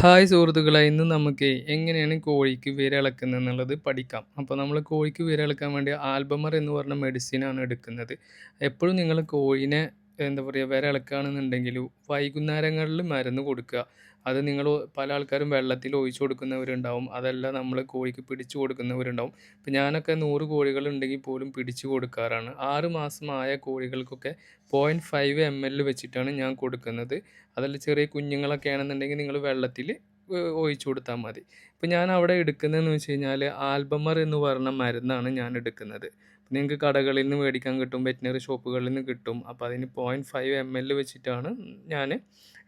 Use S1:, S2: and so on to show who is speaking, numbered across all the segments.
S1: Hi സുഹൃത്തുക്കളെ, ഇന്ന് നമുക്ക് എങ്ങനെയാണ് കോഴിക്ക് വിരയിളക്കുന്നത് എന്നുള്ളത് പഠിക്കാം. അപ്പോൾ നമ്മൾ കോഴിക്ക് വിരയിളക്കാൻ വേണ്ടി ആൽബമർ എന്ന് പറഞ്ഞ മെഡിസിനാണ് എടുക്കുന്നത്. എപ്പോഴും നിങ്ങൾ കോഴീനെ എന്താ പറയുക വിരയിളക്കുകയാണെന്നുണ്ടെങ്കിൽ വൈകുന്നേരങ്ങളിൽ മരുന്ന് കൊടുക്കുക. അത് നിങ്ങൾ പല ആൾക്കാരും വെള്ളത്തിൽ ഒഴിച്ചു കൊടുക്കുന്നവരുണ്ടാവും, അതല്ല നമ്മൾ കോഴിക്ക് പിടിച്ചു കൊടുക്കുന്നവരുണ്ടാവും. ഇപ്പം ഞാനൊക്കെ 100 കോഴികളുണ്ടെങ്കിൽ പോലും പിടിച്ചു കൊടുക്കാറാണ്. 6 മാസമായ കോഴികൾക്കൊക്കെ 0.5 ml വെച്ചിട്ടാണ് ഞാൻ കൊടുക്കുന്നത്. അതല്ല ചെറിയ കുഞ്ഞുങ്ങളൊക്കെ ആണെന്നുണ്ടെങ്കിൽ നിങ്ങൾ വെള്ളത്തിൽ ഒഴിച്ചു കൊടുത്താൽ മതി. ഇപ്പം ഞാൻ അവിടെ എടുക്കുന്നതെന്ന് വെച്ച് കഴിഞ്ഞാൽ ആൽബമർ എന്ന് പറഞ്ഞ മരുന്നാണ് ഞാൻ എടുക്കുന്നത്. നിങ്ങൾക്ക് കടകളിൽ നിന്ന് മേടിക്കാൻ കിട്ടും, വെറ്റിനറി ഷോപ്പുകളിൽ നിന്ന് കിട്ടും. അപ്പോൾ അതിന് 0.5 ml വെച്ചിട്ടാണ് ഞാൻ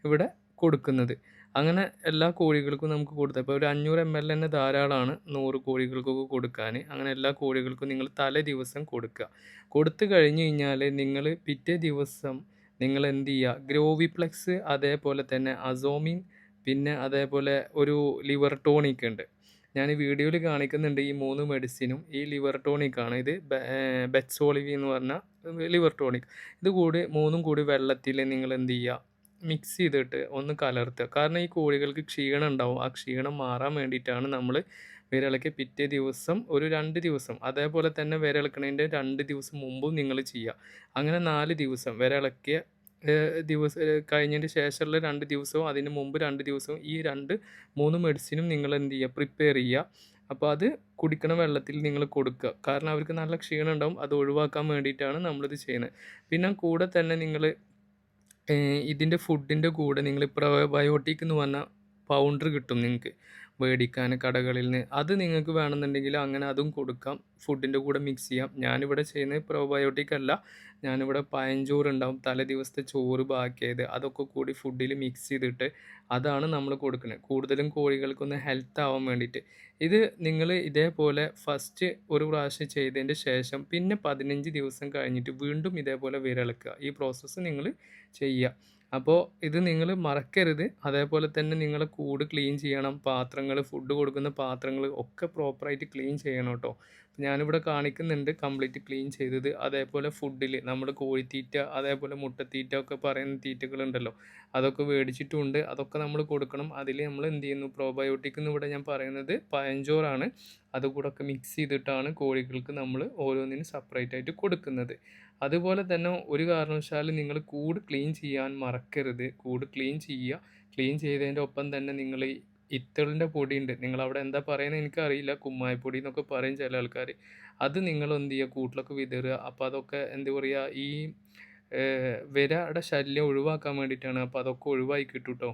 S1: ഇവിടെ കൊടുക്കുന്നത്. അങ്ങനെ എല്ലാ കോഴികൾക്കും നമുക്ക് കൊടുത്താൽ ഇപ്പോൾ ഒരു 500 ml തന്നെ ധാരാളമാണ് 100 കോഴികൾക്കൊക്കെ കൊടുക്കാൻ. അങ്ങനെ എല്ലാ കോഴികൾക്കും നിങ്ങൾ തലേ ദിവസം കൊടുക്കുക. കൊടുത്തു കഴിഞ്ഞ് കഴിഞ്ഞാൽ നിങ്ങൾ പിറ്റേ ദിവസം നിങ്ങൾ എന്ത് ചെയ്യുക, ഗ്രോവിപ്ലെക്സ്, അതേപോലെ തന്നെ അസോമിൻ, പിന്നെ അതേപോലെ ഒരു ലിവർ ടോണിക് ഉണ്ട്. ഞാൻ ഈ വീഡിയോയിൽ കാണിക്കുന്നുണ്ട് ഈ 3 മെഡിസിനും. ഈ ലിവർ ടോണിക്കാണ് ഇത്. ബെറ്റ്സോളിവി എന്ന് പറഞ്ഞ ലിവർ ടോണിക്. ഇത് കൂടി 3ഉം കൂടി വെള്ളത്തിൽ നിങ്ങൾ എന്ത് ചെയ്യുക, മിക്സ് ചെയ്തിട്ട് ഒന്ന് കലർത്തുക. കാരണം ഈ കോഴികൾക്ക് ക്ഷീണം ഉണ്ടാവും. ആ ക്ഷീണം മാറാൻ വേണ്ടിയിട്ടാണ് നമ്മൾ വിരയിളക്കി പിറ്റേ ദിവസം ഒരു 2 ദിവസം, അതേപോലെ തന്നെ വിരയിളക്കണതിൻ്റെ 2 ദിവസം മുമ്പും നിങ്ങൾ ചെയ്യുക. അങ്ങനെ 4 ദിവസം വിരയിളക്കിയ കഴിഞ്ഞതിന് ശേഷമുള്ള 2 ദിവസവും അതിന് മുമ്പ് 2 ദിവസവും ഈ 3 മെഡിസിനും നിങ്ങൾ എന്ത് ചെയ്യുക, പ്രിപ്പയർ ചെയ്യുക. അപ്പോൾ അത് കുടിക്കണ വെള്ളത്തിൽ നിങ്ങൾ കൊടുക്കുക. കാരണം അവർക്ക് നല്ല ക്ഷീണം ഉണ്ടാവും. അത് ഒഴിവാക്കാൻ വേണ്ടിയിട്ടാണ് നമ്മളിത് ചെയ്യുന്നത്. പിന്നെ കൂടെ തന്നെ നിങ്ങൾ ഇതിൻ്റെ ഫുഡിൻ്റെ കൂടെ നിങ്ങൾ പ്രോബയോട്ടിക് എന്ന് പറഞ്ഞ പൗഡർ കിട്ടും നിങ്ങൾക്ക് മേടിക്കാൻ കടകളിൽ നിന്ന്. അത് നിങ്ങൾക്ക് വേണമെന്നുണ്ടെങ്കിൽ അങ്ങനെ അതും കൊടുക്കാം, ഫുഡിൻ്റെ കൂടെ മിക്സ് ചെയ്യാം. ഞാനിവിടെ ചെയ്യുന്നത് പ്രോബയോട്ടിക് അല്ല, ഞാനിവിടെ പഴഞ്ചോറ് ഉണ്ടാവും, തലേ ദിവസത്തെ ചോറ് ബാക്കിയായത്, അതൊക്കെ കൂടി ഫുഡിൽ മിക്സ് ചെയ്തിട്ട് അതാണ് നമ്മൾ കൊടുക്കുന്നത്. കൂടുതലും കോഴികൾക്കൊന്ന് ഹെൽത്ത് ആവാൻ വേണ്ടിയിട്ട്. ഇത് നിങ്ങൾ ഇതേപോലെ ഫസ്റ്റ് ഒരു പ്രാവശ്യം ചെയ്തതിൻ്റെ ശേഷം പിന്നെ 15 ദിവസം കഴിഞ്ഞിട്ട് വീണ്ടും ഇതേപോലെ വിരയിളക്കുക. ഈ പ്രോസസ്സ് നിങ്ങൾ ചെയ്യുക. അപ്പോൾ ഇത് നിങ്ങൾ മറക്കരുത്. അതേപോലെ തന്നെ നിങ്ങളെ കൂട് ക്ലീൻ ചെയ്യണം. പാത്രങ്ങൾ, ഫുഡ് കൊടുക്കുന്ന പാത്രങ്ങൾ ഒക്കെ പ്രോപ്പറായിട്ട് ക്ലീൻ ചെയ്യണം കേട്ടോ. ഞാനിവിടെ കാണിക്കുന്നുണ്ട് കംപ്ലീറ്റ് ക്ലീൻ ചെയ്തത്. അതേപോലെ ഫുഡിൽ നമ്മൾ കോഴിത്തീറ്റ, അതേപോലെ മുട്ടത്തീറ്റ ഒക്കെ പറയുന്ന തീറ്റകളുണ്ടല്ലോ, അതൊക്കെ മേടിച്ചിട്ടുമുണ്ട്. അതൊക്കെ നമ്മൾ കൊടുക്കണം. അതിൽ നമ്മൾ എന്ത് ചെയ്യുന്നു, പ്രോബയോട്ടിക് എന്ന് ഇവിടെ ഞാൻ പറയുന്നത് പഴഞ്ചോറാണ്. അതുകൂടെ ഒക്കെ മിക്സ് ചെയ്തിട്ടാണ് കോഴികൾക്ക് നമ്മൾ ഓരോന്നിനും സെപ്പറേറ്റ് ആയിട്ട് കൊടുക്കുന്നത്. അതുപോലെ തന്നെ ഒരു കാരണവശാലും നിങ്ങൾ കൂട് ക്ലീൻ ചെയ്യാൻ മറക്കരുത്. കൂട് ക്ലീൻ ചെയ്യുക. ക്ലീൻ ചെയ്തതിൻ്റെ ഒപ്പം തന്നെ നിങ്ങൾ ഇത്തളിൻ്റെ പൊടിയുണ്ട്, നിങ്ങളവിടെ എന്താ പറയുന്നത് എനിക്കറിയില്ല, കുമ്മായപ്പൊടി എന്നൊക്കെ പറയും ചില ആൾക്കാർ. അത് നിങ്ങൾ എന്ത് ചെയ്യുക, കൂട്ടിലൊക്കെ വിതറുക. അപ്പോൾ അതൊക്കെ എന്താ പറയുക, ഈ വിരയുടെ ശല്യം ഒഴിവാക്കാൻ വേണ്ടിയിട്ടാണ്. അപ്പോൾ അതൊക്കെ ഒഴിവായി കിട്ടും കേട്ടോ.